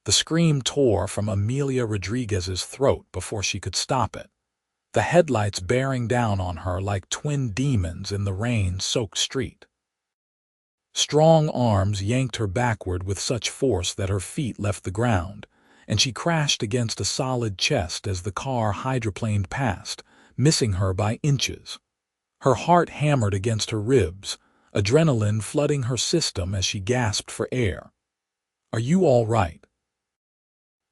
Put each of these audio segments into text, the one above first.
The scream tore from Amelia Rodriguez's throat before she could stop it, the headlights bearing down on her like twin demons in the rain-soaked street. Strong arms yanked her backward with such force that her feet left the ground, and she crashed against a solid chest as the car hydroplaned past, missing her by inches. Her heart hammered against her ribs, adrenaline flooding her system as she gasped for air. "Are you all right?"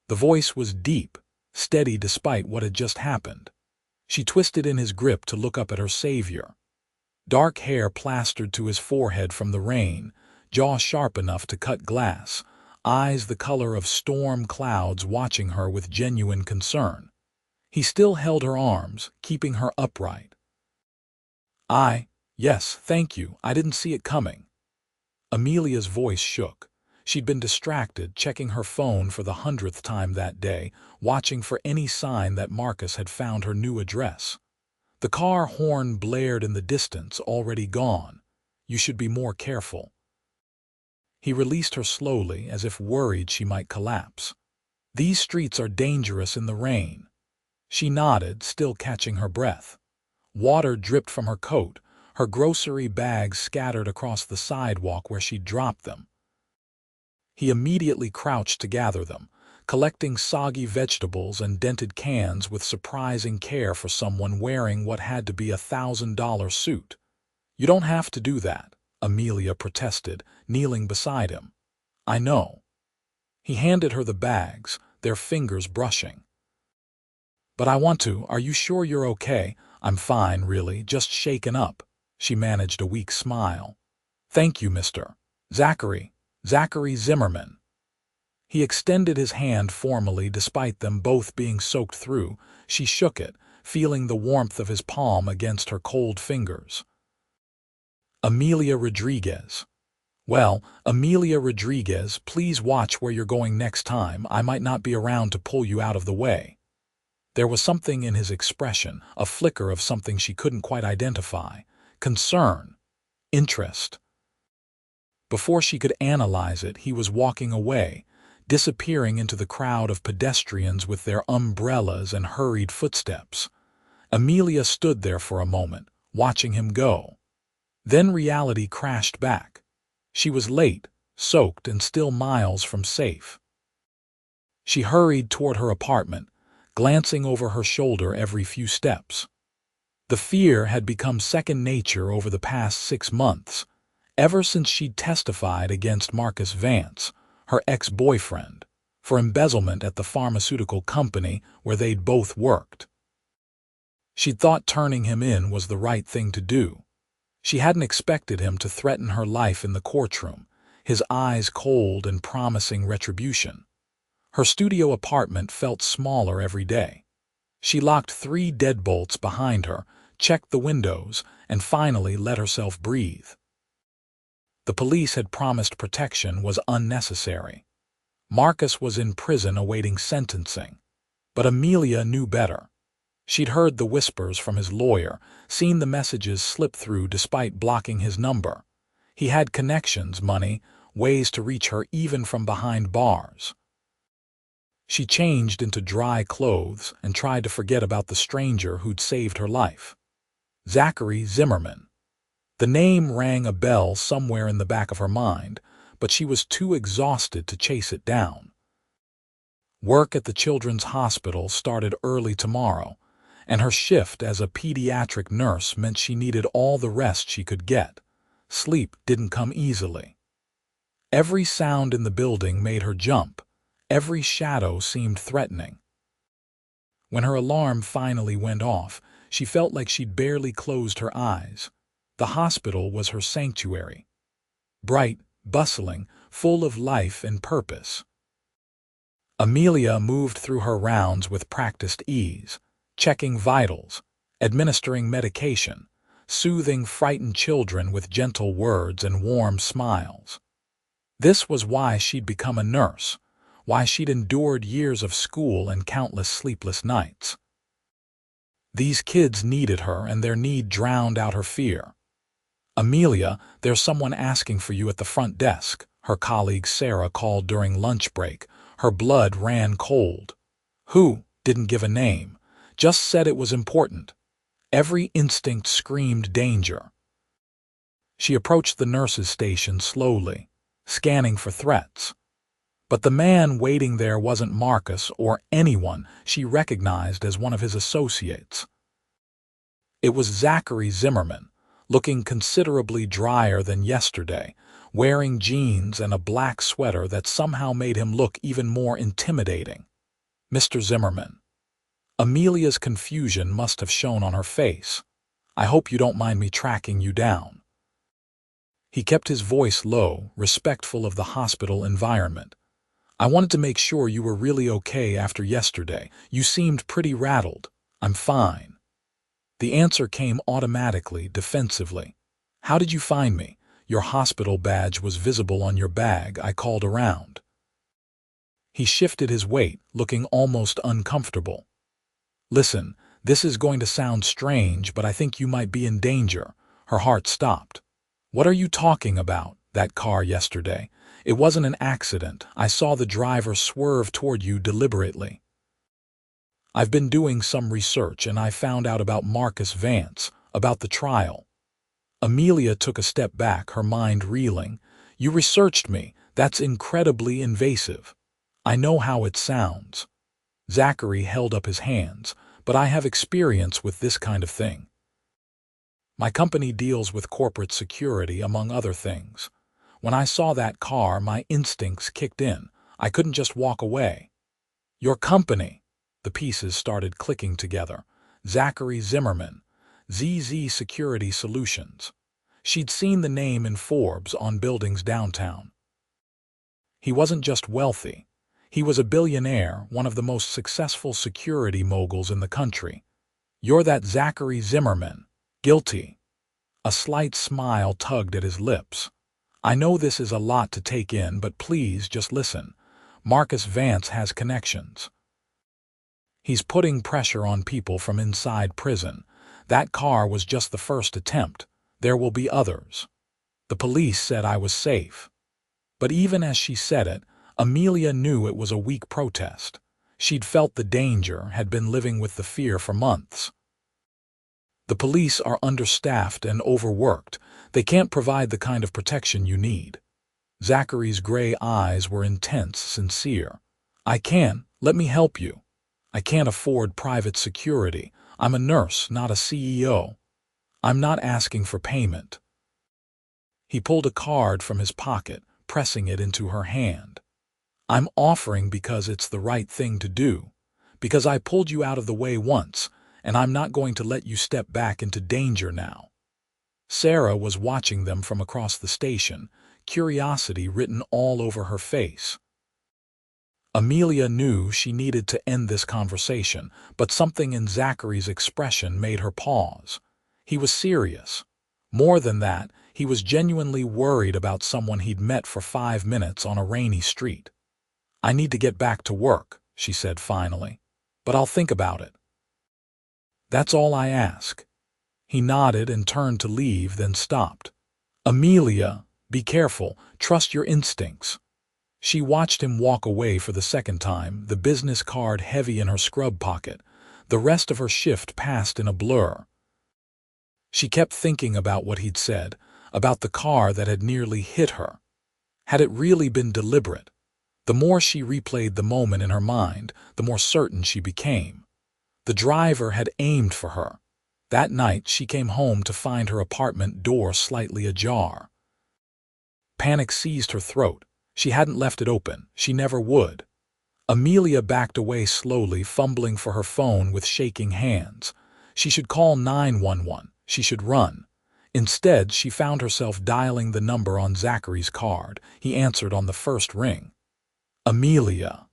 The voice was deep, steady despite what had just happened. She twisted in his grip to look up at her savior. Dark hair plastered to his forehead from the rain, jaw sharp enough to cut glass, eyes the color of storm clouds watching her with genuine concern. He still held her arms, keeping her upright. Yes, thank you, I didn't see it coming." Amelia's voice shook. She'd been distracted, checking her phone for the 100th time that day, watching for any sign that Marcus had found her new address. The car horn blared in the distance, already gone. "You should be more careful." He released her slowly, as if worried she might collapse. "These streets are dangerous in the rain." She nodded, still catching her breath. Water dripped from her coat, her grocery bags scattered across the sidewalk where she'd dropped them. He immediately crouched to gather them, collecting soggy vegetables and dented cans with surprising care for someone wearing what had to be $1,000 suit. "You don't have to do that," Amelia protested, kneeling beside him. "I know." He handed her the bags, their fingers brushing. "But I want to. Are you sure you're okay?" "I'm fine, really, just shaken up." She managed a weak smile. "Thank you, Mr. Zachary Zimmerman." He extended his hand formally despite them both being soaked through. She shook it, feeling the warmth of his palm against her cold fingers. "Amelia Rodriguez." "Well, Amelia Rodriguez, please watch where you're going next time. I might not be around to pull you out of the way." There was something in his expression, a flicker of something she couldn't quite identify. Concern. Interest. Before she could analyze it, he was walking away, disappearing into the crowd of pedestrians with their umbrellas and hurried footsteps. Amelia stood there for a moment, watching him go. Then reality crashed back. She was late, soaked, and still miles from safe. She hurried toward her apartment, glancing over her shoulder every few steps. The fear had become second nature over the past 6 months, ever since she'd testified against Marcus Vance, her ex-boyfriend, for embezzlement at the pharmaceutical company where they'd both worked. She'd thought turning him in was the right thing to do. She hadn't expected him to threaten her life in the courtroom, his eyes cold and promising retribution. Her studio apartment felt smaller every day. She locked 3 deadbolts behind her, checked the windows, and finally let herself breathe. The police had promised protection was unnecessary. Marcus was in prison awaiting sentencing. But Amelia knew better. She'd heard the whispers from his lawyer, seen the messages slip through despite blocking his number. He had connections, money, ways to reach her even from behind bars. She changed into dry clothes and tried to forget about the stranger who'd saved her life. Zachary Zimmerman. The name rang a bell somewhere in the back of her mind, but she was too exhausted to chase it down. Work at the children's hospital started early tomorrow, and her shift as a pediatric nurse meant she needed all the rest she could get. Sleep didn't come easily. Every sound in the building made her jump. Every shadow seemed threatening. When her alarm finally went off, she felt like she'd barely closed her eyes. The hospital was her sanctuary. Bright, bustling, full of life and purpose. Amelia moved through her rounds with practiced ease, checking vitals, administering medication, soothing frightened children with gentle words and warm smiles. This was why she'd become a nurse, why she'd endured years of school and countless sleepless nights. These kids needed her, and their need drowned out her fear. "Amelia, there's someone asking for you at the front desk," her colleague Sarah called during lunch break, Her blood ran cold. Who? Didn't give a name. Just said it was important. Every instinct screamed danger. She approached the nurse's station slowly, scanning for threats. But the man waiting there wasn't Marcus or anyone she recognized as one of his associates. It was Zachary Zimmerman, looking considerably drier than yesterday, wearing jeans and a black sweater that somehow made him look even more intimidating. Mr. Zimmerman. Amelia's confusion must have shown on her face. I hope you don't mind me tracking you down. He kept his voice low, respectful of the hospital environment. I wanted to make sure you were really okay after yesterday. You seemed pretty rattled. I'm fine. The answer came automatically, defensively. How did you find me? Your hospital badge was visible on your bag. I called around. He shifted his weight, looking almost uncomfortable. Listen, this is going to sound strange, but I think you might be in danger. Her heart stopped. What are you talking about? That car yesterday. It wasn't an accident. I saw the driver swerve toward you deliberately. I've been doing some research and I found out about Marcus Vance, about the trial. Amelia took a step back, her mind reeling. You researched me. That's incredibly invasive. I know how it sounds. Zachary held up his hands, but I have experience with this kind of thing. My company deals with corporate security, among other things. When I saw that car, my instincts kicked in. I couldn't just walk away. Your company. The pieces started clicking together. Zachary Zimmerman, ZZ Security Solutions. She'd seen the name in Forbes on buildings downtown. He wasn't just wealthy. He was a billionaire, one of the most successful security moguls in the country. You're that Zachary Zimmerman. Guilty. A slight smile tugged at his lips. I know this is a lot to take in, but please just listen. Marcus Vance has connections. He's putting pressure on people from inside prison. That car was just the first attempt. There will be others. The police said I was safe. But even as she said it, Amelia knew it was a weak protest. She'd felt the danger, had been living with the fear for months. The police are understaffed and overworked. They can't provide the kind of protection you need. Zachary's gray eyes were intense, sincere. I can. Let me help you. I can't afford private security. I'm a nurse, not a CEO. I'm not asking for payment. He pulled a card from his pocket, pressing it into her hand. I'm offering because it's the right thing to do. Because I pulled you out of the way once, and I'm not going to let you step back into danger now. Sarah was watching them from across the station, curiosity written all over her face. Amelia knew she needed to end this conversation, but something in Zachary's expression made her pause. He was serious. More than that, he was genuinely worried about someone he'd met for 5 minutes on a rainy street. I need to get back to work, she said finally, but I'll think about it. That's all I ask. He nodded and turned to leave, then stopped. Amelia, be careful, trust your instincts. She watched him walk away for the second time, the business card heavy in her scrub pocket. The rest of her shift passed in a blur. She kept thinking about what he'd said, about the car that had nearly hit her. Had it really been deliberate? The more she replayed the moment in her mind, the more certain she became. The driver had aimed for her. That night she came home to find her apartment door slightly ajar. Panic seized her throat. She hadn't left it open. She never would. Amelia backed away slowly, fumbling for her phone with shaking hands. She should call 911. She should run. Instead, she found herself dialing the number on Zachary's card. He answered on the first ring. Amelia.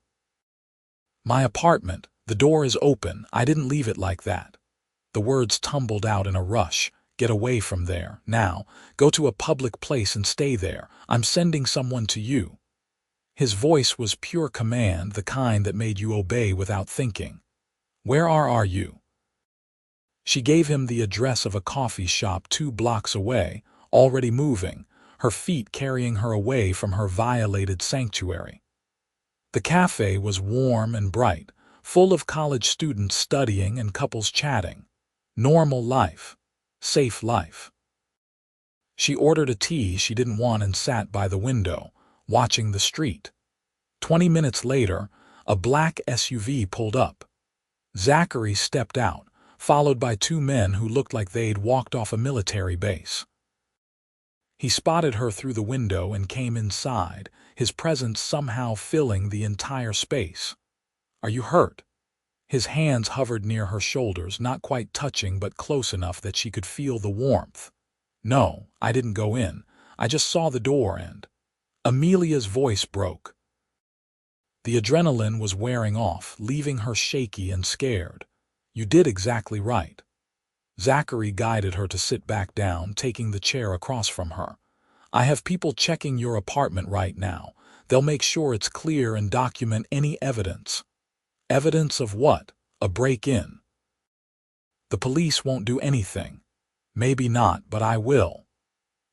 My apartment. The door is open. I didn't leave it like that. The words tumbled out in a rush. Get away from there. Now. Go to a public place and stay there. I'm sending someone to you. His voice was pure command, the kind that made you obey without thinking. Where are you? She gave him the address of a coffee shop 2 blocks away, already moving, her feet carrying her away from her violated sanctuary. The cafe was warm and bright, full of college students studying and couples chatting. Normal life. Safe life. She ordered a tea she didn't want and sat by the window, watching the street. 20 minutes later, a black SUV pulled up. Zachary stepped out, followed by two men who looked like they'd walked off a military base. He spotted her through the window and came inside, his presence somehow filling the entire space. "Are you hurt?" His hands hovered near her shoulders, not quite touching but close enough that she could feel the warmth. "No, I didn't go in. I just saw the door and—" Amelia's voice broke. The adrenaline was wearing off, leaving her shaky and scared. "You did exactly right." Zachary guided her to sit back down, taking the chair across from her. "I have people checking your apartment right now. They'll make sure it's clear and document any evidence." "Evidence of what? A break-in?" "The police won't do anything." "Maybe not, but I will."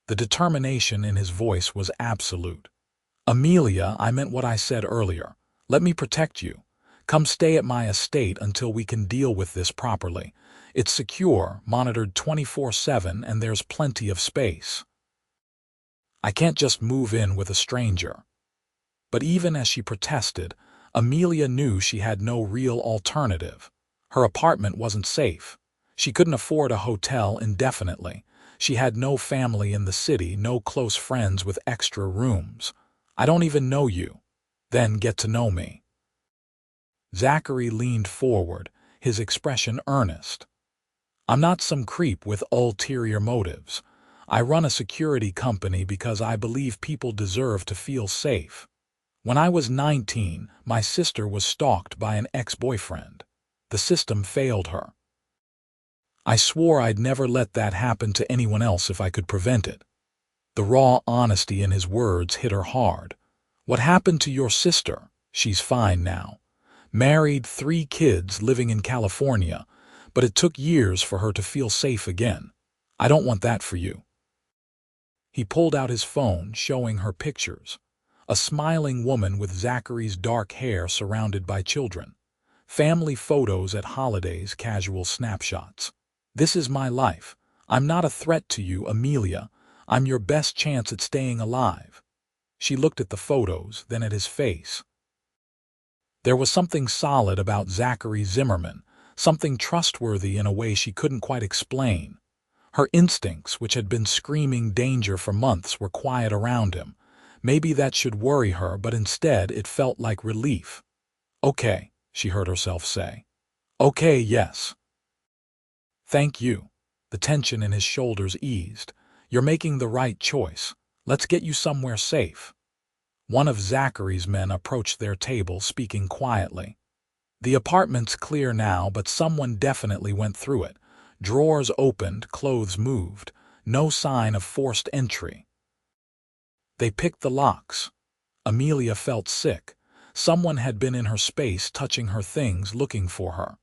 The determination in his voice was absolute. "Amelia, I meant what I said earlier. Let me protect you. Come stay at my estate until we can deal with this properly. It's secure, monitored 24/7, and there's plenty of space. I can't just move in with a stranger." But even as she protested, Amelia knew she had no real alternative. Her apartment wasn't safe. She couldn't afford a hotel indefinitely. She had no family in the city, no close friends with extra rooms. "I don't even know you." "Then get to know me." Zachary leaned forward, his expression earnest. "I'm not some creep with ulterior motives. I run a security company because I believe people deserve to feel safe. When I was 19, my sister was stalked by an ex-boyfriend. The system failed her. I swore I'd never let that happen to anyone else if I could prevent it." The raw honesty in his words hit her hard. "What happened to your sister?" "She's fine now. Married, 3 kids, living in California, but it took years for her to feel safe again. I don't want that for you." He pulled out his phone, showing her pictures. A smiling woman with Zachary's dark hair surrounded by children. Family photos at holidays, casual snapshots. "This is my life. I'm not a threat to you, Amelia. I'm your best chance at staying alive." She looked at the photos, then at his face. There was something solid about Zachary Zimmerman, something trustworthy in a way she couldn't quite explain. Her instincts, which had been screaming danger for months, were quiet around him. Maybe that should worry her, but instead it felt like relief. "Okay," she heard herself say. "Okay, yes." "Thank you." The tension in his shoulders eased. "You're making the right choice. Let's get you somewhere safe." One of Zachary's men approached their table, speaking quietly. "The apartment's clear now, but someone definitely went through it. Drawers opened, clothes moved. No sign of forced entry." They picked the locks. Amelia felt sick. Someone had been in her space, touching her things, looking for her.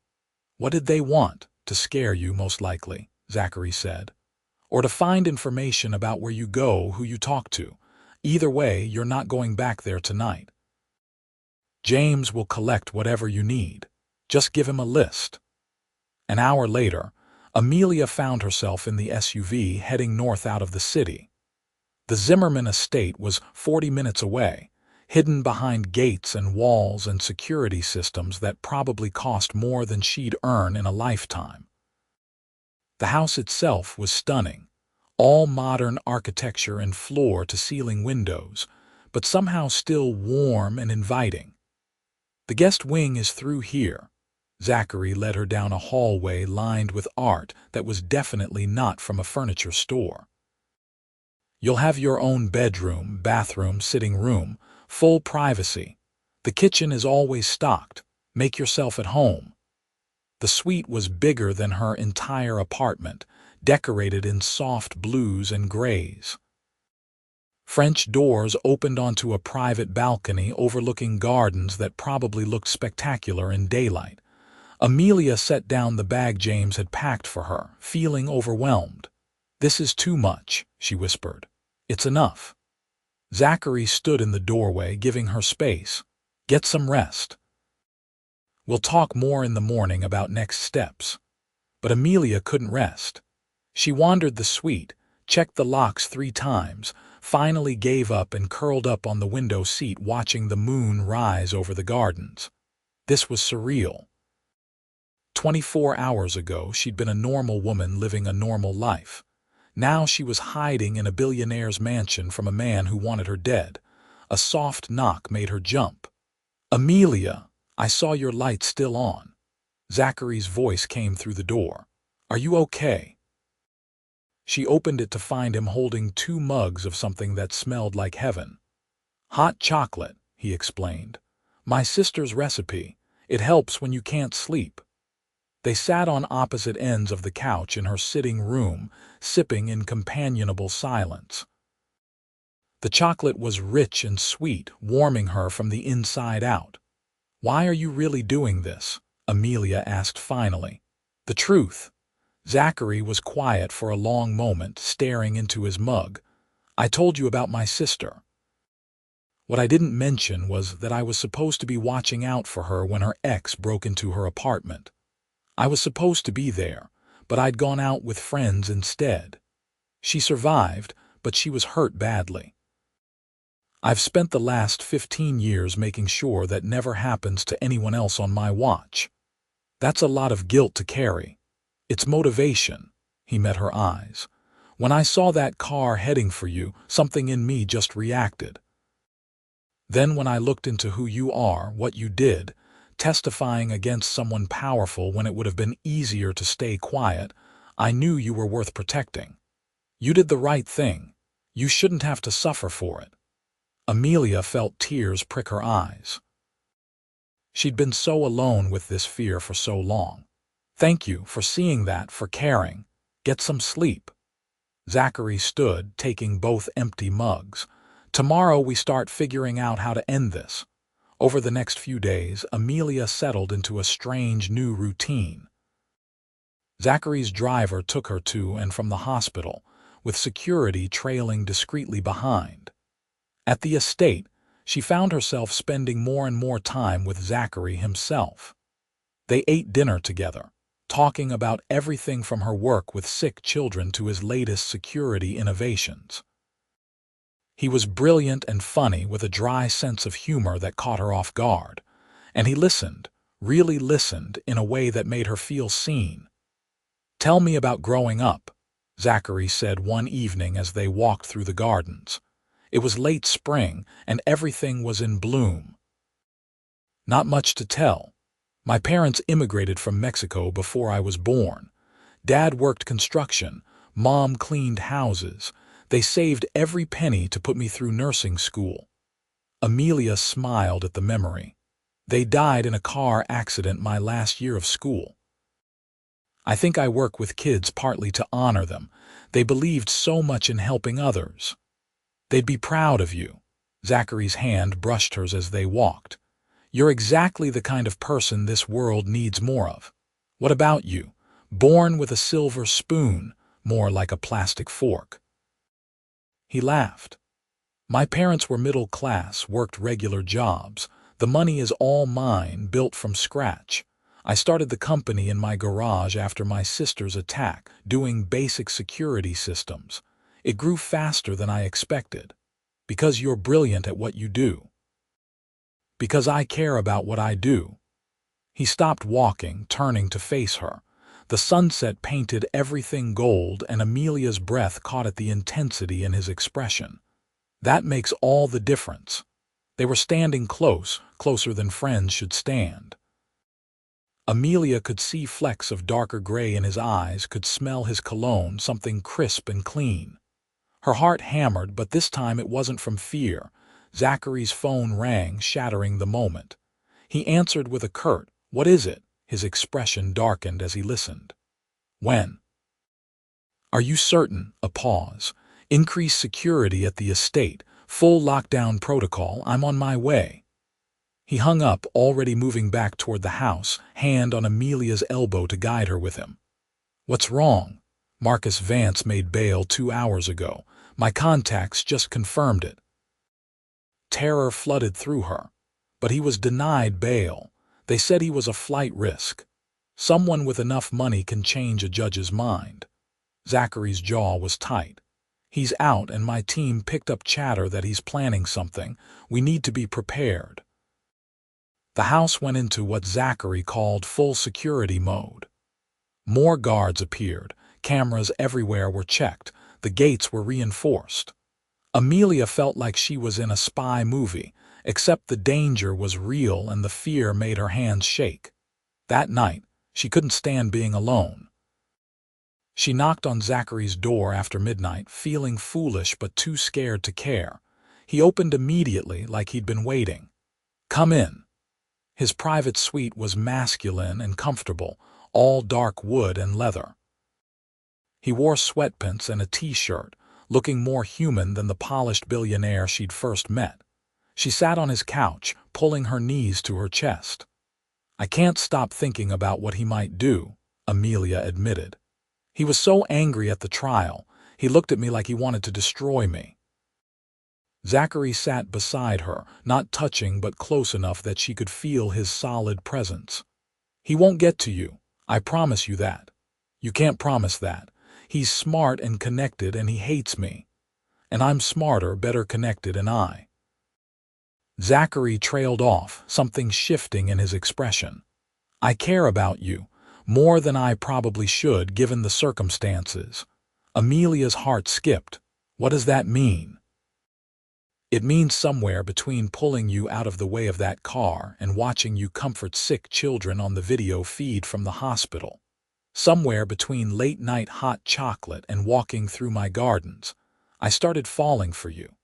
"What did they want? To scare you, most likely," Zachary said. "Or to find information about where you go, who you talk to. Either way, you're not going back there tonight. James will collect whatever you need. Just give him a list." An hour later, Amelia found herself in the SUV heading north out of the city. The Zimmerman estate was 40 minutes away, hidden behind gates and walls and security systems that probably cost more than she'd earn in a lifetime. The house itself was stunning. All modern architecture and floor-to-ceiling windows, but somehow still warm and inviting. "The guest wing is through here." Zachary led her down a hallway lined with art that was definitely not from a furniture store. "You'll have your own bedroom, bathroom, sitting room, full privacy. The kitchen is always stocked. Make yourself at home." The suite was bigger than her entire apartment, decorated in soft blues and grays. French doors opened onto a private balcony overlooking gardens that probably looked spectacular in daylight. Amelia set down the bag James had packed for her, feeling overwhelmed. "This is too much," she whispered. "It's enough." Zachary stood in the doorway, giving her space. Get some rest. We'll talk more in the morning about next steps. But Amelia couldn't rest. She wandered the suite, checked the locks 3 times, finally gave up and curled up on the window seat watching the moon rise over the gardens. This was surreal. 24 hours ago, she'd been a normal woman living a normal life. Now she was hiding in a billionaire's mansion from a man who wanted her dead. A soft knock made her jump. "Amelia, I saw your light still on." Zachary's voice came through the door. "Are you okay?" She opened it to find him holding 2 mugs of something that smelled like heaven. "Hot chocolate," he explained. "My sister's recipe. It helps when you can't sleep." They sat on opposite ends of the couch in her sitting room, sipping in companionable silence. The chocolate was rich and sweet, warming her from the inside out. "Why are you really doing this?" Amelia asked finally. "The truth." Zachary was quiet for a long moment, staring into his mug. "I told you about my sister. What I didn't mention was that I was supposed to be watching out for her when her ex broke into her apartment. I was supposed to be there, but I'd gone out with friends instead. She survived, but she was hurt badly. I've spent the last 15 years making sure that never happens to anyone else on my watch. That's a lot of guilt to carry. It's motivation." He met her eyes. "When I saw that car heading for you, something in me just reacted. Then when I looked into who you are, what you did, testifying against someone powerful when it would have been easier to stay quiet, I knew you were worth protecting. You did the right thing. You shouldn't have to suffer for it." Amelia felt tears prick her eyes. She'd been so alone with this fear for so long. "Thank you for seeing that, for caring. Get some sleep." Zachary stood, taking both empty mugs. "Tomorrow we start figuring out how to end this." Over the next few days, Amelia settled into a strange new routine. Zachary's driver took her to and from the hospital, with security trailing discreetly behind. At the estate, she found herself spending more and more time with Zachary himself. They ate dinner together, talking about everything from her work with sick children to his latest security innovations. He was brilliant and funny with a dry sense of humor that caught her off guard, and he listened, really listened, in a way that made her feel seen. "Tell me about growing up," Zachary said one evening as they walked through the gardens. It was late spring, and everything was in bloom. "Not much to tell. My parents immigrated from Mexico before I was born. Dad worked construction, Mom cleaned houses. They saved every penny to put me through nursing school." Amelia smiled at the memory. "They died in a car accident my last year of school. I think I work with kids partly to honor them. They believed so much in helping others. They'd be proud of you." Zachary's hand brushed hers as they walked. "You're exactly the kind of person this world needs more of. What about you? Born with a silver spoon, more like a plastic fork?" He laughed. "My parents were middle class, worked regular jobs. The money is all mine, built from scratch. I started the company in my garage after my sister's attack, doing basic security systems. It grew faster than I expected. Because you're brilliant at what you do. Because I care about what I do." He stopped walking, turning to face her. The sunset painted everything gold, and Amelia's breath caught at the intensity in his expression. "That makes all the difference." They were standing close, closer than friends should stand. Amelia could see flecks of darker gray in his eyes, could smell his cologne, something crisp and clean. Her heart hammered, but this time it wasn't from fear. Zachary's phone rang, shattering the moment. He answered with a curt, "What is it?" His expression darkened as he listened. "When?" "Are you certain?" A pause. "Increased security at the estate. Full lockdown protocol. I'm on my way." He hung up, already moving back toward the house, hand on Amelia's elbow to guide her with him. "What's wrong?" "Marcus Vance made bail 2 hours ago. My contacts just confirmed it." Terror flooded through her. But he was denied bail. They said he was a flight risk. Someone with enough money can change a judge's mind. Zachary's jaw was tight. He's out, and my team picked up chatter that he's planning something. We need to be prepared. The house went into what Zachary called full security mode. More guards appeared. Cameras everywhere were checked. The gates were reinforced. Amelia felt like she was in a spy movie, except the danger was real and the fear made her hands shake. That night, she couldn't stand being alone. She knocked on Zachary's door after midnight, feeling foolish but too scared to care. He opened immediately, like he'd been waiting. "Come in." His private suite was masculine and comfortable, all dark wood and leather. He wore sweatpants and a t-shirt, looking more human than the polished billionaire she'd first met. She sat on his couch, pulling her knees to her chest. "I can't stop thinking about what he might do," Amelia admitted. "He was so angry at the trial. He looked at me like he wanted to destroy me." Zachary sat beside her, not touching but close enough that she could feel his solid presence. "He won't get to you. I promise you that." "You can't promise that. He's smart and connected, and he hates me. And I'm smarter, better connected, and I." Zachary trailed off, something shifting in his expression. "I care about you, more than I probably should given the circumstances." Amelia's heart skipped. "What does that mean?" "It means somewhere between pulling you out of the way of that car and watching you comfort sick children on the video feed from the hospital. Somewhere between late-night hot chocolate and walking through my gardens. I started falling for you."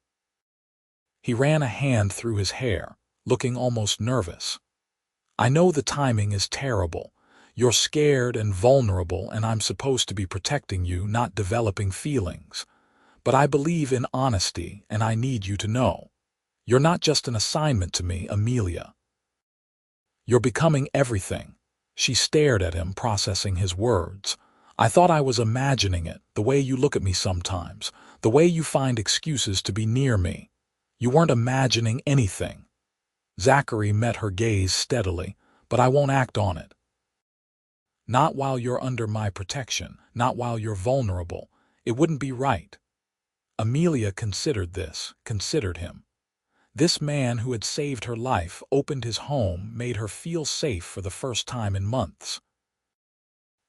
He ran a hand through his hair, looking almost nervous. "I know the timing is terrible. You're scared and vulnerable, and I'm supposed to be protecting you, not developing feelings. But I believe in honesty, and I need you to know. You're not just an assignment to me, Amelia. You're becoming everything." She stared at him, processing his words. "I thought I was imagining it, the way you look at me sometimes, the way you find excuses to be near me. You weren't imagining anything." Zachary met her gaze steadily. "But I won't act on it. Not while you're under my protection, not while you're vulnerable. It wouldn't be right." Amelia considered him. This man who had saved her life, opened his home, made her feel safe for the first time in months.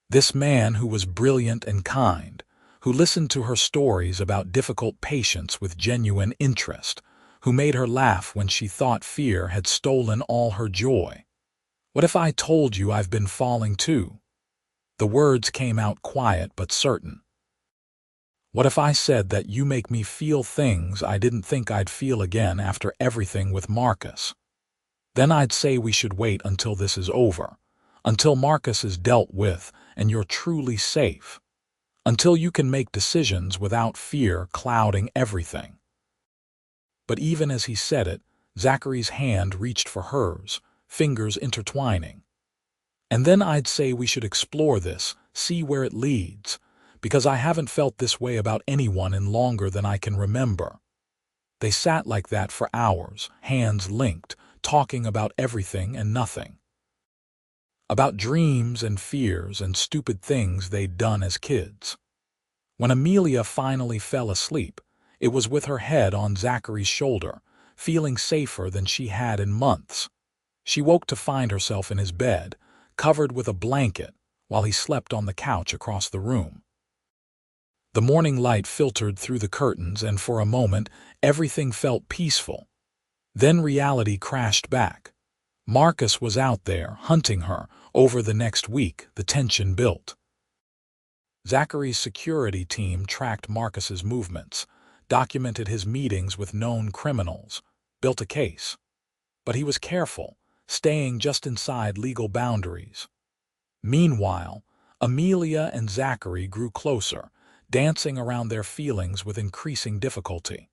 This man who was brilliant and kind, who listened to her stories about difficult patients with genuine interest, who made her laugh when she thought fear had stolen all her joy. "What if I told you I've been falling too?" The words came out quiet but certain. "What if I said that you make me feel things I didn't think I'd feel again after everything with Marcus? Then I'd say we should wait until this is over, until Marcus is dealt with and you're truly safe, until you can make decisions without fear clouding everything." But even as he said it, Zachary's hand reached for hers, fingers intertwining. "And then I'd say we should explore this, see where it leads, because I haven't felt this way about anyone in longer than I can remember." They sat like that for hours, hands linked, talking about everything and nothing. About dreams and fears and stupid things they'd done as kids. When Amelia finally fell asleep, it was with her head on Zachary's shoulder, feeling safer than she had in months. She woke to find herself in his bed, covered with a blanket, while he slept on the couch across the room. The morning light filtered through the curtains, and for a moment, everything felt peaceful. Then reality crashed back. Marcus was out there, hunting her. Over the next week, the tension built. Zachary's security team tracked Marcus's movements, documented his meetings with known criminals, built a case. But he was careful, staying just inside legal boundaries. Meanwhile, Amelia and Zachary grew closer, dancing around their feelings with increasing difficulty.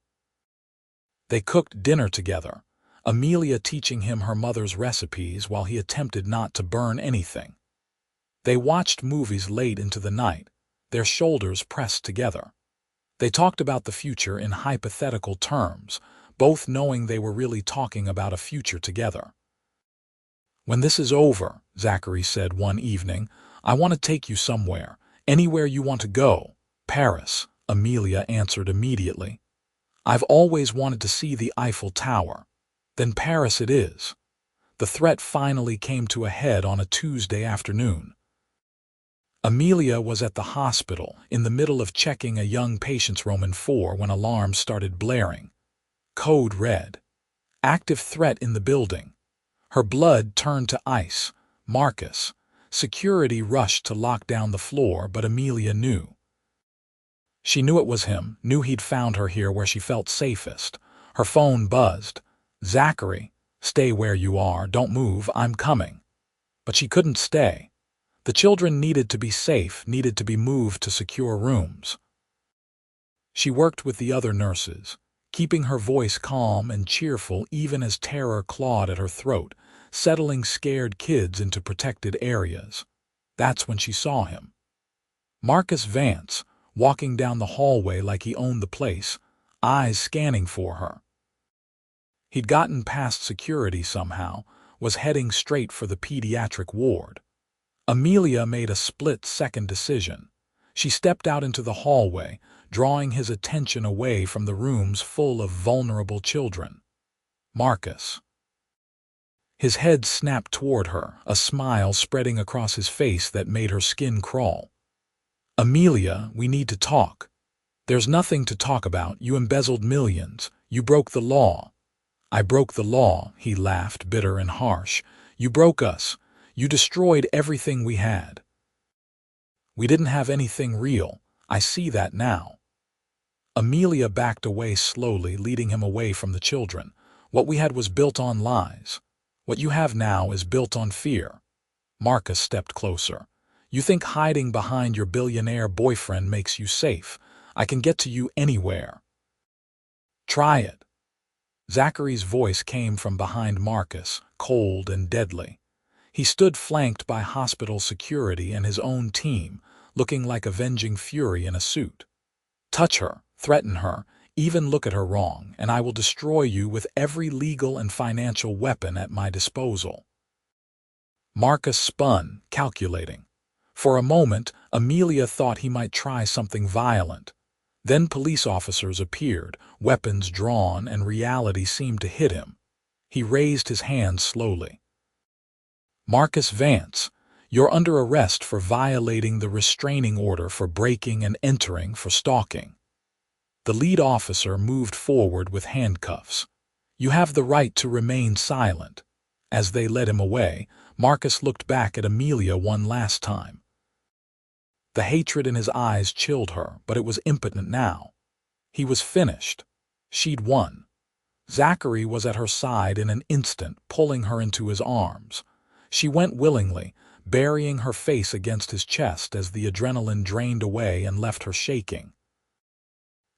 They cooked dinner together, Amelia teaching him her mother's recipes while he attempted not to burn anything. They watched movies late into the night, their shoulders pressed together. They talked about the future in hypothetical terms, both knowing they were really talking about a future together. "When this is over," Zachary said one evening, "I want to take you somewhere, anywhere you want to go." "Paris," Amelia answered immediately. "I've always wanted to see the Eiffel Tower." "Then Paris it is." The threat finally came to a head on a Tuesday afternoon. Amelia was at the hospital, in the middle of checking a young patient's room in 4 when alarms started blaring. Code red. Active threat in the building. Her blood turned to ice. Marcus. Security rushed to lock down the floor, but Amelia knew. She knew it was him, knew he'd found her here where she felt safest. Her phone buzzed. "Zachary, stay where you are, don't move, I'm coming." But she couldn't stay. The children needed to be safe, needed to be moved to secure rooms. She worked with the other nurses, keeping her voice calm and cheerful even as terror clawed at her throat, settling scared kids into protected areas. That's when she saw him. Marcus Vance, walking down the hallway like he owned the place, eyes scanning for her. He'd gotten past security somehow, was heading straight for the pediatric ward. Amelia made a split-second decision. She stepped out into the hallway, drawing his attention away from the rooms full of vulnerable children. Marcus. His head snapped toward her, a smile spreading across his face that made her skin crawl. "Amelia, we need to talk." "There's nothing to talk about. You embezzled millions. You broke the law." "I broke the law," he laughed, bitter and harsh. "You broke us. You destroyed everything we had." "We didn't have anything real. I see that now." Amelia backed away slowly, leading him away from the children. "What we had was built on lies. What you have now is built on fear." Marcus stepped closer. "You think hiding behind your billionaire boyfriend makes you safe. I can get to you anywhere." "Try it." Zachary's voice came from behind Marcus, cold and deadly. He stood flanked by hospital security and his own team, looking like avenging fury in a suit. "Touch her, threaten her, even look at her wrong, and I will destroy you with every legal and financial weapon at my disposal." Marcus spun, calculating. For a moment, Amelia thought he might try something violent. Then police officers appeared, weapons drawn, and reality seemed to hit him. He raised his hand slowly. "Marcus Vance, you're under arrest for violating the restraining order, for breaking and entering, for stalking." The lead officer moved forward with handcuffs. "You have the right to remain silent." As they led him away, Marcus looked back at Amelia one last time. The hatred in his eyes chilled her, but it was impotent now. He was finished. She'd won. Zachary was at her side in an instant, pulling her into his arms. She went willingly, burying her face against his chest as the adrenaline drained away and left her shaking.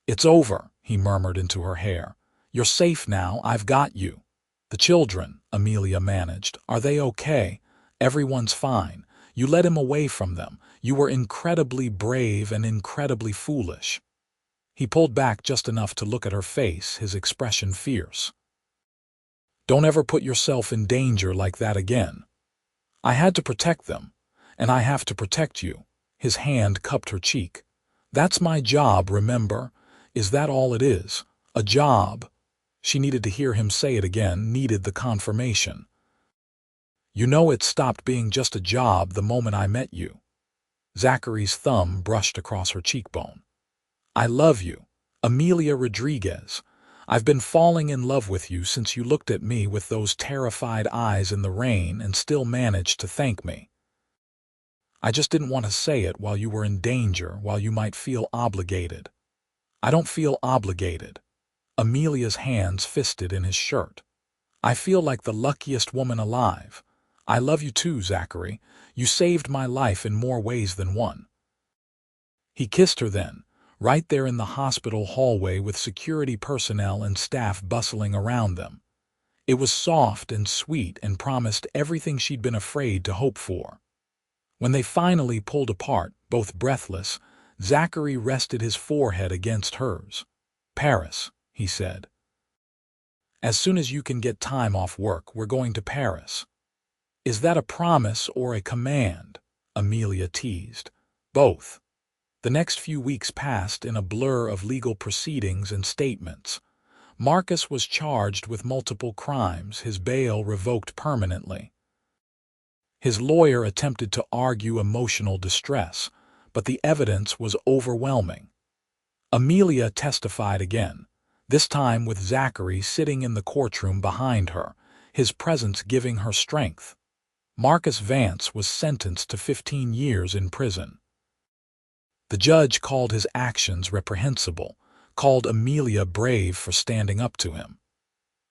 "It's over," he murmured into her hair. "You're safe now, I've got you." "The children," Amelia managed, "are they okay?" "Everyone's fine. You led him away from them. You were incredibly brave and incredibly foolish." He pulled back just enough to look at her face, his expression fierce. "Don't ever put yourself in danger like that again." "I had to protect them, and I have to protect you." His hand cupped her cheek. "That's my job, remember? Is that all it is? A job?" She needed to hear him say it again, needed the confirmation. "You know it stopped being just a job the moment I met you." Zachary's thumb brushed across her cheekbone. "I love you, Amelia Rodriguez. I've been falling in love with you since you looked at me with those terrified eyes in the rain and still managed to thank me. I just didn't want to say it while you were in danger, while you might feel obligated." "I don't feel obligated." Amelia's hands fisted in his shirt. "I feel like the luckiest woman alive. I love you too, Zachary. You saved my life in more ways than one." He kissed her then, right there in the hospital hallway with security personnel and staff bustling around them. It was soft and sweet and promised everything she'd been afraid to hope for. When they finally pulled apart, both breathless, Zachary rested his forehead against hers. "Paris," he said. As soon as you can get time off work, we're going to Paris." "Is that a promise or a command?" Amelia teased. "Both." The next few weeks passed in a blur of legal proceedings and statements. Marcus was charged with multiple crimes, his bail revoked permanently. His lawyer attempted to argue emotional distress, but the evidence was overwhelming. Amelia testified again, this time with Zachary sitting in the courtroom behind her, his presence giving her strength. Marcus Vance was sentenced to 15 years in prison. The judge called his actions reprehensible, called Amelia brave for standing up to him.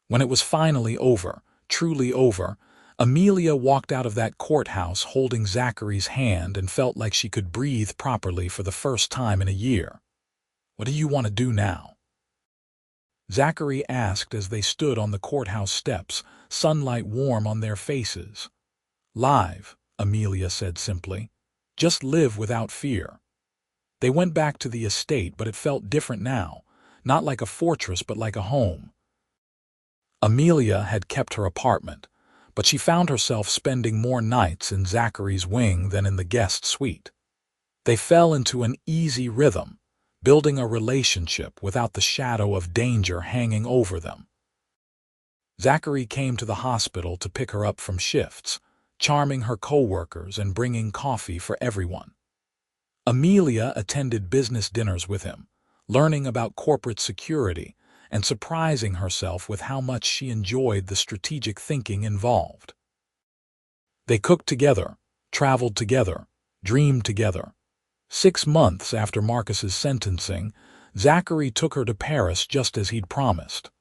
When it was finally over, truly over, Amelia walked out of that courthouse holding Zachary's hand and felt like she could breathe properly for the first time in a year. "What do you want to do now?" Zachary asked as they stood on the courthouse steps, sunlight warm on their faces. "Live," Amelia said simply. "Just live without fear." They went back to the estate, but it felt different now, not like a fortress but like a home. Amelia had kept her apartment, but she found herself spending more nights in Zachary's wing than in the guest suite. They fell into an easy rhythm, building a relationship without the shadow of danger hanging over them. Zachary came to the hospital to pick her up from shifts, charming her co-workers and bringing coffee for everyone. Amelia attended business dinners with him, learning about corporate security and surprising herself with how much she enjoyed the strategic thinking involved. They cooked together, traveled together, dreamed together. 6 months after Marcus's sentencing, Zachary took her to Paris just as he'd promised.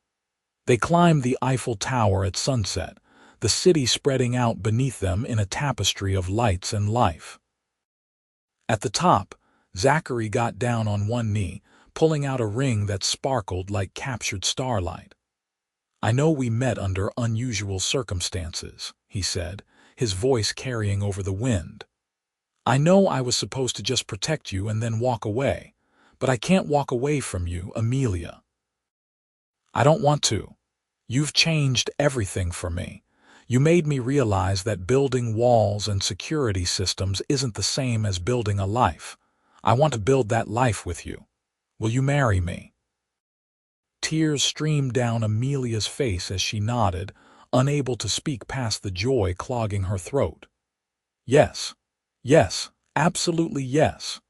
They climbed the Eiffel Tower at sunset, the city spreading out beneath them in a tapestry of lights and life. At the top, Zachary got down on one knee, pulling out a ring that sparkled like captured starlight. "I know we met under unusual circumstances," he said, his voice carrying over the wind. "I know I was supposed to just protect you and then walk away, but I can't walk away from you, Amelia. I don't want to. You've changed everything for me. You made me realize that building walls and security systems isn't the same as building a life. I want to build that life with you. Will you marry me?" Tears streamed down Amelia's face as she nodded, unable to speak past the joy clogging her throat. "Yes. Yes, absolutely yes."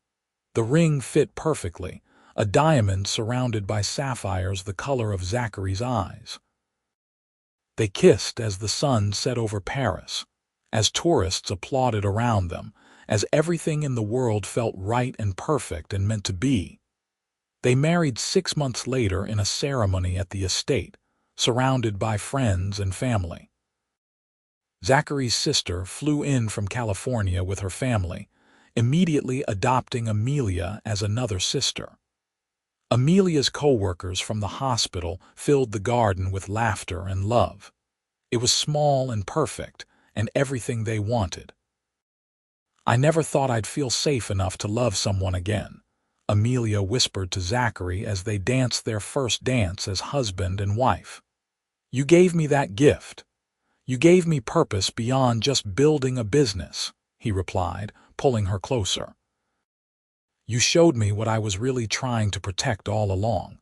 The ring fit perfectly, a diamond surrounded by sapphires the color of Zachary's eyes. They kissed as the sun set over Paris, as tourists applauded around them, as everything in the world felt right and perfect and meant to be. They married 6 months later in a ceremony at the estate, surrounded by friends and family. Zachary's sister flew in from California with her family, immediately adopting Amelia as another sister. Amelia's co-workers from the hospital filled the garden with laughter and love. It was small and perfect, and everything they wanted. "I never thought I'd feel safe enough to love someone again," Amelia whispered to Zachary as they danced their first dance as husband and wife. "You gave me that gift. You gave me purpose beyond just building a business," he replied, pulling her closer. "You showed me what I was really trying to protect all along.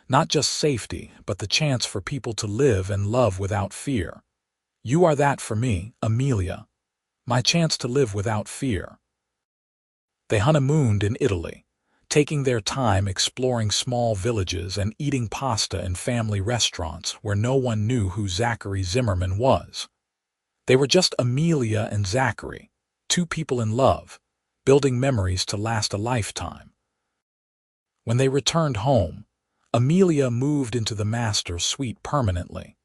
Not just safety, but the chance for people to live and love without fear. You are that for me, Amelia. My chance to live without fear." They honeymooned in Italy, taking their time exploring small villages and eating pasta in family restaurants where no one knew who Zachary Zimmerman was. They were just Amelia and Zachary, two people in love, building memories to last a lifetime. When they returned home, Amelia moved into the master's suite permanently.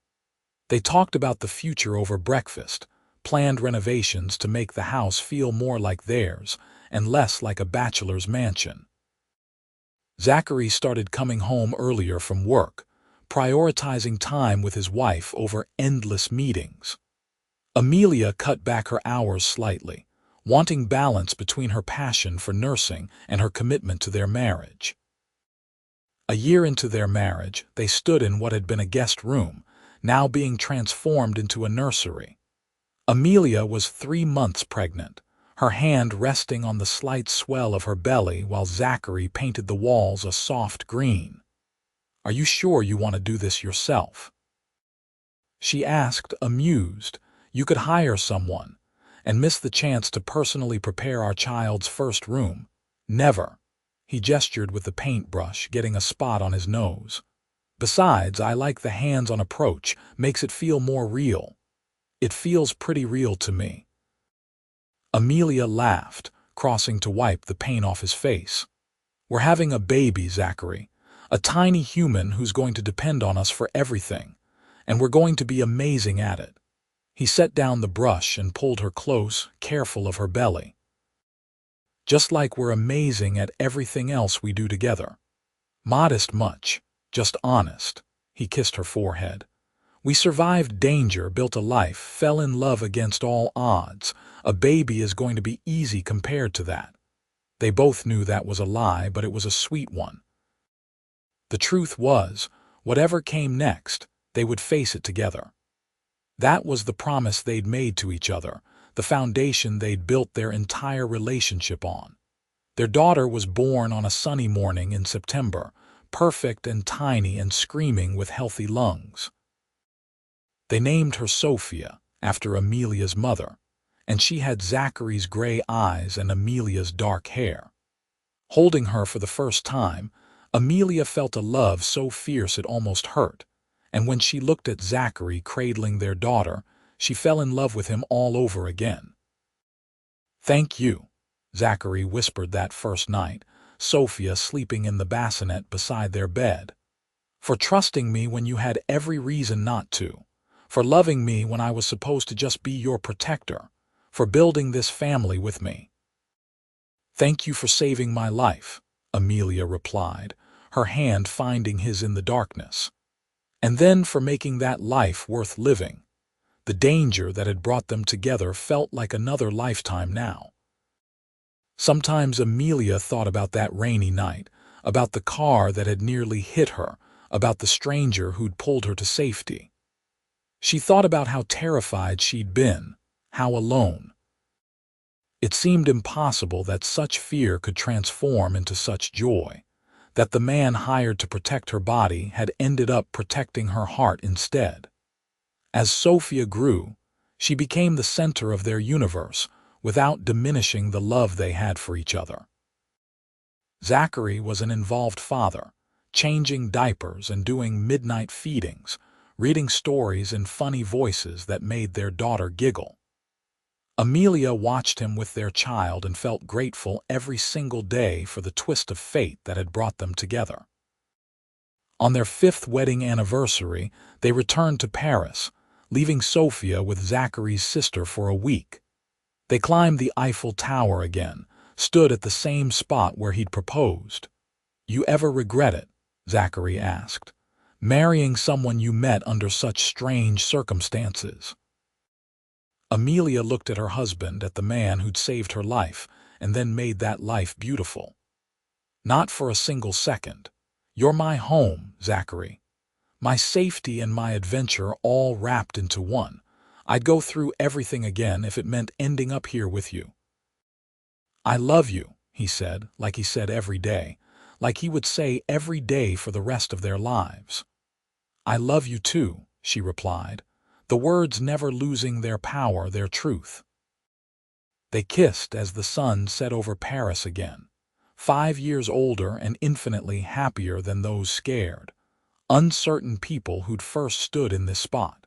They talked about the future over breakfast, planned renovations to make the house feel more like theirs and less like a bachelor's mansion. Zachary started coming home earlier from work, prioritizing time with his wife over endless meetings. Amelia cut back her hours slightly, wanting balance between her passion for nursing and her commitment to their marriage. A year into their marriage, they stood in what had been a guest room, now being transformed into a nursery. Amelia was 3 months pregnant, her hand resting on the slight swell of her belly while Zachary painted the walls a soft green. "Are you sure you want to do this yourself?" she asked, amused. "You could hire someone, and miss the chance to personally prepare our child's first room." "Never." He gestured with the paintbrush, getting a spot on his nose. "Besides, I like the hands-on approach, makes it feel more real." "It feels pretty real to me." Amelia laughed, crossing to wipe the paint off his face. "We're having a baby, Zachary, a tiny human who's going to depend on us for everything, and we're going to be amazing at it." He set down the brush and pulled her close, careful of her belly. "Just like we're amazing at everything else we do together." "Modest much, just honest." He kissed her forehead. "We survived danger, built a life, fell in love against all odds. A baby is going to be easy compared to that." They both knew that was a lie, but it was a sweet one. The truth was, whatever came next, they would face it together. That was the promise they'd made to each other, the foundation they'd built their entire relationship on. Their daughter was born on a sunny morning in September, perfect and tiny and screaming with healthy lungs. They named her Sophia, after Amelia's mother, and she had Zachary's gray eyes and Amelia's dark hair. Holding her for the first time, Amelia felt a love so fierce it almost hurt, and when she looked at Zachary cradling their daughter, she fell in love with him all over again. "Thank you," Zachary whispered that first night, Sophia sleeping in the bassinet beside their bed. "For trusting me when you had every reason not to. For loving me when I was supposed to just be your protector. For building this family with me." "Thank you for saving my life," Amelia replied, her hand finding his in the darkness. "And then for making that life worth living." The danger that had brought them together felt like another lifetime now. Sometimes Amelia thought about that rainy night, about the car that had nearly hit her, about the stranger who'd pulled her to safety. She thought about how terrified she'd been, how alone. It seemed impossible that such fear could transform into such joy, that the man hired to protect her body had ended up protecting her heart instead. As Sophia grew, she became the center of their universe, without diminishing the love they had for each other. Zachary was an involved father, changing diapers and doing midnight feedings, reading stories in funny voices that made their daughter giggle. Amelia watched him with their child and felt grateful every single day for the twist of fate that had brought them together. On their 5th wedding anniversary, they returned to Paris, leaving Sophia with Zachary's sister for a week. They climbed the Eiffel Tower again, stood at the same spot where he'd proposed. "You ever regret it?" Zachary asked. "Marrying someone you met under such strange circumstances?" Amelia looked at her husband, at the man who'd saved her life, and then made that life beautiful. "Not for a single second. You're my home, Zachary. My safety and my adventure all wrapped into one. I'd go through everything again if it meant ending up here with you." "I love you," he said, like he said every day, like he would say every day for the rest of their lives. "I love you too," she replied, the words never losing their power, their truth. They kissed as the sun set over Paris again, 5 years older and infinitely happier than those scared, uncertain people who'd first stood in this spot.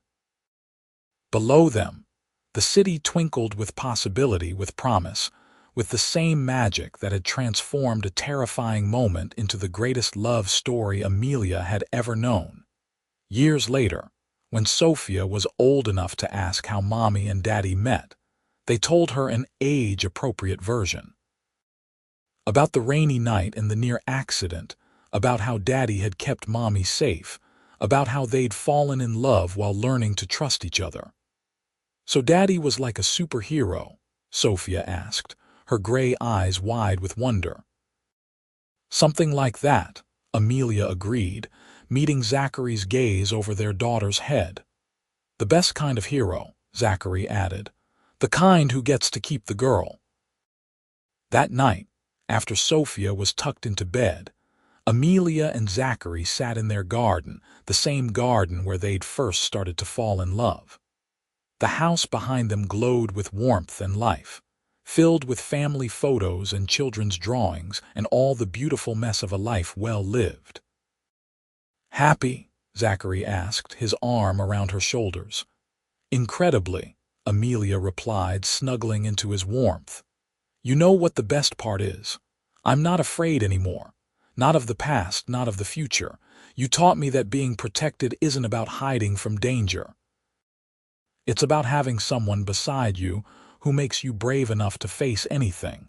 Below them, the city twinkled with possibility, with promise, with the same magic that had transformed a terrifying moment into the greatest love story Amelia had ever known. Years later, when Sophia was old enough to ask how Mommy and Daddy met, they told her an age-appropriate version. About the rainy night and the near accident, about how Daddy had kept Mommy safe, about how they'd fallen in love while learning to trust each other. "So Daddy was like a superhero?" Sophia asked, her gray eyes wide with wonder. "Something like that," Amelia agreed, meeting Zachary's gaze over their daughter's head. "The best kind of hero," Zachary added. "The kind who gets to keep the girl." That night, after Sophia was tucked into bed, Amelia and Zachary sat in their garden, the same garden where they'd first started to fall in love. The house behind them glowed with warmth and life, filled with family photos and children's drawings and all the beautiful mess of a life well lived. "Happy?" Zachary asked, his arm around her shoulders. "Incredibly," Amelia replied, snuggling into his warmth. "You know what the best part is? I'm not afraid anymore. Not of the past, not of the future. You taught me that being protected isn't about hiding from danger. It's about having someone beside you who makes you brave enough to face anything."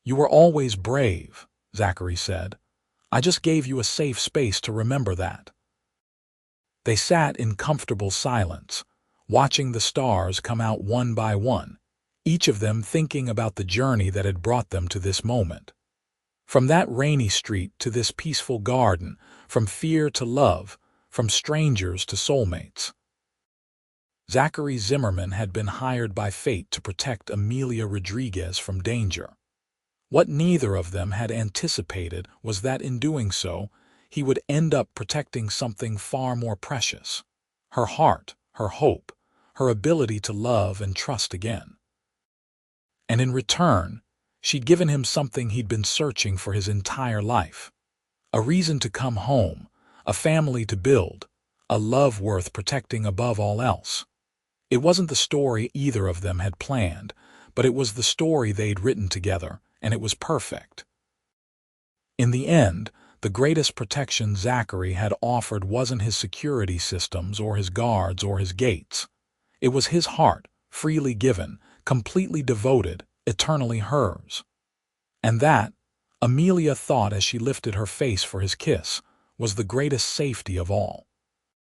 "You were always brave," Zachary said. "I just gave you a safe space to remember that." They sat in comfortable silence, watching the stars come out one by one, each of them thinking about the journey that had brought them to this moment. From that rainy street to this peaceful garden, from fear to love, from strangers to soulmates. Zachary Zimmerman had been hired by fate to protect Amelia Rodriguez from danger. What neither of them had anticipated was that in doing so, he would end up protecting something far more precious: her heart, her hope, her ability to love and trust again. And in return, she'd given him something he'd been searching for his entire life: a reason to come home, a family to build, a love worth protecting above all else. It wasn't the story either of them had planned, but it was the story they'd written together, and it was perfect. In the end, the greatest protection Zachary had offered wasn't his security systems or his guards or his gates. It was his heart, freely given, completely devoted, eternally hers. And that, Amelia thought as she lifted her face for his kiss, was the greatest safety of all.